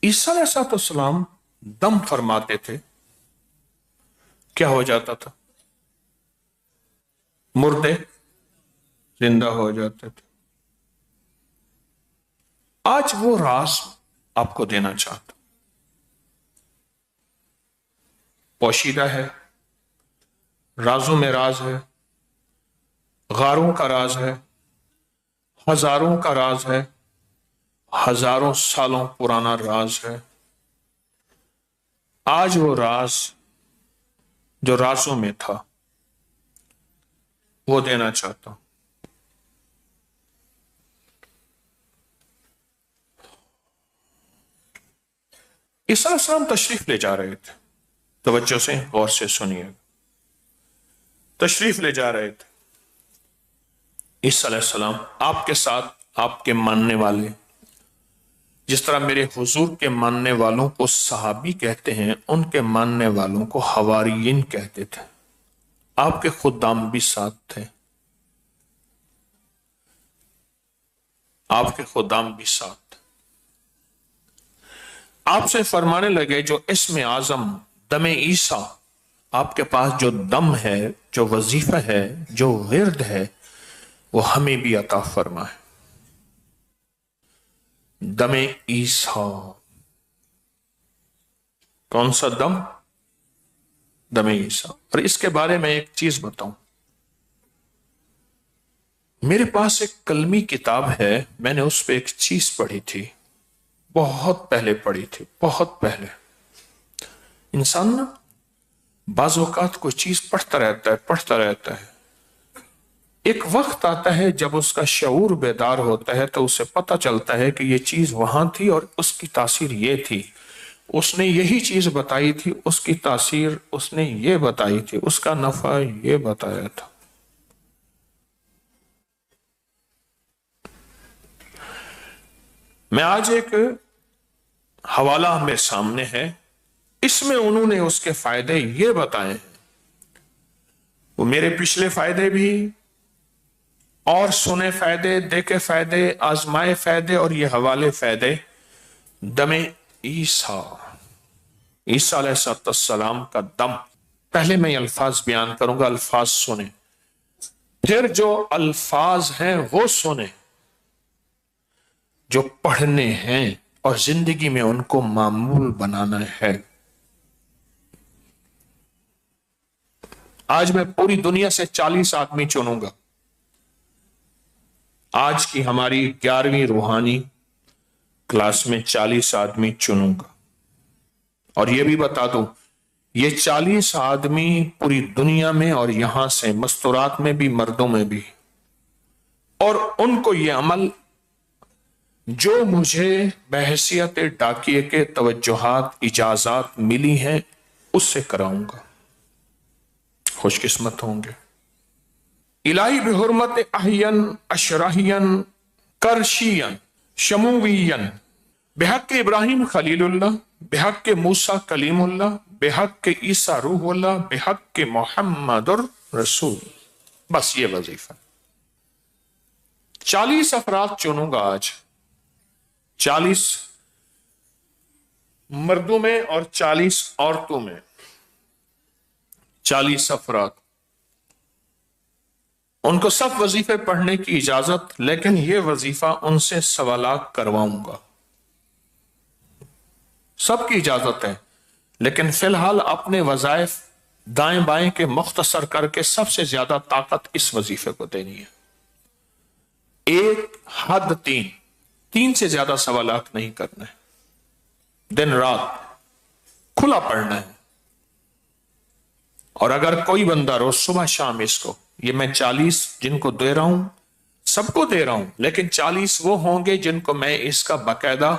ईसा अलैहिस्सलाम दम फरमाते थे, क्या हो जाता था? मुर्दे जिंदा हो जाते थे। आज वो राज आपको देना चाहता, पोशीदा है, राजों में राज है, गारों का राज है, हजारों का राज है, हजारों सालों पुराना राज है। आज वो राज जो राजों में था वो देना चाहता हूं। ईसा अलैहिस्सलाम तशरीफ ले जा रहे थे, तवज्जो से गौर से सुनिएगा। तशरीफ ले जा रहे थे ईसा अलैहिस्सलाम, आपके साथ आपके मानने वाले, जिस तरह मेरे हुजूर के मानने वालों को सहाबी कहते हैं, उनके मानने वालों को हवारियीन कहते थे। आपके खुदाम भी साथ थे, आपके खुदाम भी साथ। आपसे फरमाने लगे जो इसमें आजम दमे ईसा, आपके पास जो दम है, जो वजीफा है, जो विर्द है, वो हमें भी अता फरमाए। दमे ईसा, कौन सा दम? दमे ईसा। और इसके बारे में एक चीज बताऊं, मेरे पास एक कलमी किताब है, मैंने उस पर एक चीज पढ़ी थी, बहुत पहले पढ़ी थी, बहुत पहले। इंसान ना बाज़ औक़ात कोई चीज पढ़ता रहता है, पढ़ता रहता है, एक वक्त आता है जब उसका शऊर बेदार होता है तो उसे पता चलता है कि ये चीज वहां थी और उसकी तासीर ये थी, उसने यही चीज बताई थी, उसकी तासीर उसने ये बताई थी, उसका नफा ये बताया था। मैं आज एक हवाला मेरे सामने है, इसमें उन्होंने उसके फायदे ये बताए हैं। वो मेरे पिछले फायदे भी और सुने फायदे, देखे फायदे, आजमाए फायदे और ये हवाले फायदे दमे ईसा, ईसा अलैहिस्सलाम का दम। पहले मैं अल्फाज बयान करूंगा, अल्फाज सुने, फिर जो अल्फाज हैं वो सुने, जो पढ़ने हैं और जिंदगी में उनको मामूल बनाना है। आज मैं पूरी दुनिया से 40 आदमी चुनूंगा। आज की हमारी 11वीं रूहानी क्लास में 40 आदमी चुनूंगा, और यह भी बता दूं, ये 40 आदमी पूरी दुनिया में और यहां से मस्तूरात में भी, मर्दों में भी, और उनको ये अमल जो मुझे बहसियत डाकिए के तवज्जुहात, इजाजत मिली हैं, उससे कराऊंगा। खुशकिस्मत होंगे। इलाही बिहुर्मत अहियन अशराहियन करशियन शमूवियन बेहक के इब्राहिम खलीलुल्लाह, बेहक के मूसा कलीमुल्लाह, बेहक के ईसा रूहुल्लाह, बेहक के मोहम्मदुर रसूल। बस ये वजीफा। 40 अफराद चुनूंगा आज, 40 मर्दों में और 40 औरतों में, 40 अफराद। उनको सब वजीफे पढ़ने की इजाजत, लेकिन यह वजीफा उनसे सवालात करवाऊंगा। सबकी इजाजत है, लेकिन फिलहाल अपने वजाइफ दाएं बाएं के मुख्तसर करके सबसे ज्यादा ताकत इस वजीफे को देनी है। एक हद 3 से ज्यादा सवालात नहीं करना है, दिन रात खुला पढ़ना है। और अगर कोई बंदा रोज सुबह शाम इसको, ये मैं 40 जिनको दे रहा हूं सबको दे रहा हूं, लेकिन 40 वो होंगे जिनको मैं इसका बाकायदा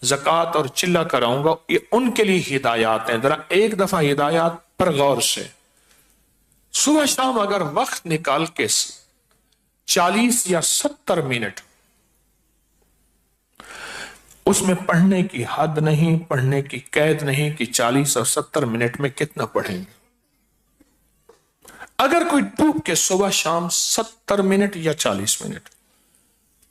ज़कात और चिल्ला कराऊंगा, ये उनके लिए हिदायत है। जरा एक दफा हिदायत पर गौर से सुबह शाम अगर वक्त निकाल के 40 या 70 मिनट, उसमें पढ़ने की हद नहीं, पढ़ने की कैद नहीं कि 40 और 70 मिनट में कितना पढ़ेंगे। अगर कोई टूक के सुबह शाम 70 मिनट या 40 मिनट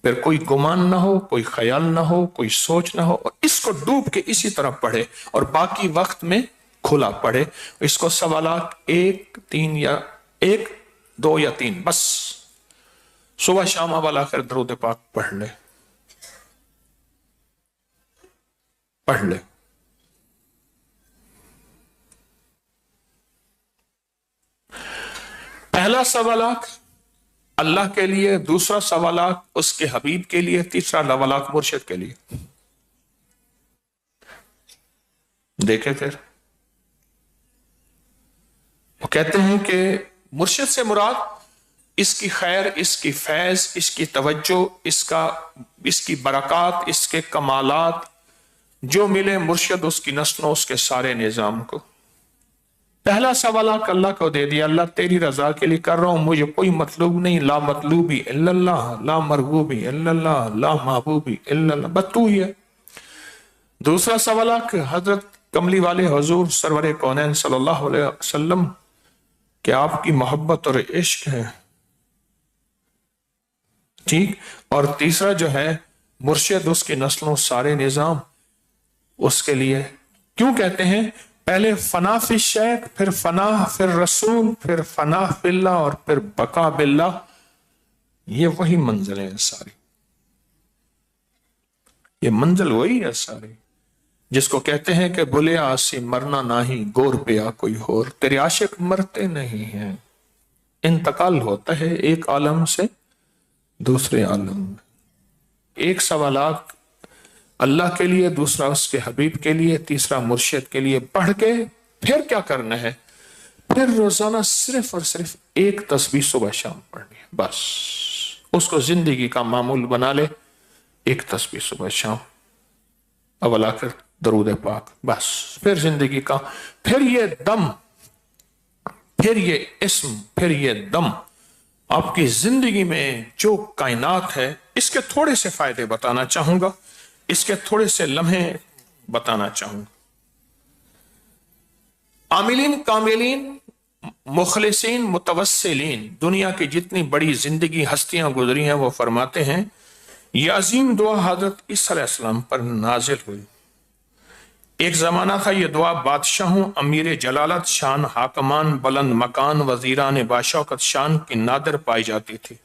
پھر کوئی گمان نہ ہو، کوئی خیال نہ ہو، کوئی سوچ نہ ہو، اور اس کو ڈوب کے اسی طرح پڑھے اور باقی وقت میں کھلا پڑھے. اس کو سوالات 1 3 یا 1 2 یا 3 بس صبح شام اول آخر درود پاک پڑھ لے. پہلا سوالات اللہ کے لیے، دوسرا سوالات اس کے حبیب کے لیے، تیسرا سوالات مرشد کے لیے. دیکھیں پھر وہ کہتے ہیں کہ مرشد سے مراد اس کی خیر، اس کی فیض، اس کی توجہ، اس کی برکات، اس کے کمالات جو ملے مرشد اس کی نسلوں، اس کے سارے نظام کو. پہلا سوالات اللہ کو دے دیا، اللہ تیری رضا کے لیے کر رہا ہوں، مجھے کوئی مطلوب نہیں، لا مطلوبی الا اللہ، لا مرغوبی الا اللہ، لا محبوبی الا اللہ، بس تو ہی ہے. دوسرا سوالات حضرت کملی والے حضور سرور کونین صلی اللہ علیہ وسلم کہ آپ کی محبت اور عشق ہے، ٹھیک. اور تیسرا جو ہے مرشد، اس کی نسلوں، سارے نظام اس کے لیے. کیوں کہتے ہیں پہلے فنا فی الشیخ، پھر فنا پھر رسول، پھر فنا فی اللہ، اور پھر بقا باللہ. یہ وہی منزل ہے ساری، یہ منزل وہی ہے ساری جس کو کہتے ہیں کہ بلے آسی مرنا نہیں، گور پیا کوئی اور. تیرے عاشق مرتے نہیں ہیں، انتقال ہوتا ہے ایک عالم سے دوسرے عالم میں. ایک سوالات اللہ کے لیے، دوسرا اس کے حبیب کے لیے، تیسرا مرشد کے لیے پڑھ کے پھر کیا کرنا ہے؟ پھر روزانہ صرف اور صرف ایک تسبیح صبح شام پڑھنی ہے، بس اس کو زندگی کا معمول بنا لے. ایک تسبیح صبح شام، اول آخر درود پاک، بس. پھر زندگی کا، پھر یہ دم، پھر یہ اسم، پھر یہ دم آپ کی زندگی میں جو کائنات ہے، اس کے تھوڑے سے فائدے بتانا چاہوں گا، اس کے تھوڑے سے لمحے بتانا چاہوں گا. عاملین، کاملین، مخلصین، متوسلین، دنیا کی جتنی بڑی زندگی ہستیاں گزری ہیں وہ فرماتے ہیں یہ عظیم دعا حضرت عیسیٰ علیہ السلام پر نازل ہوئی. ایک زمانہ تھا یہ دعا بادشاہوں، امیر جلالت شان، حاکمان، بلند مکان، وزیران باشوکت شان کی نادر پائی جاتی تھی.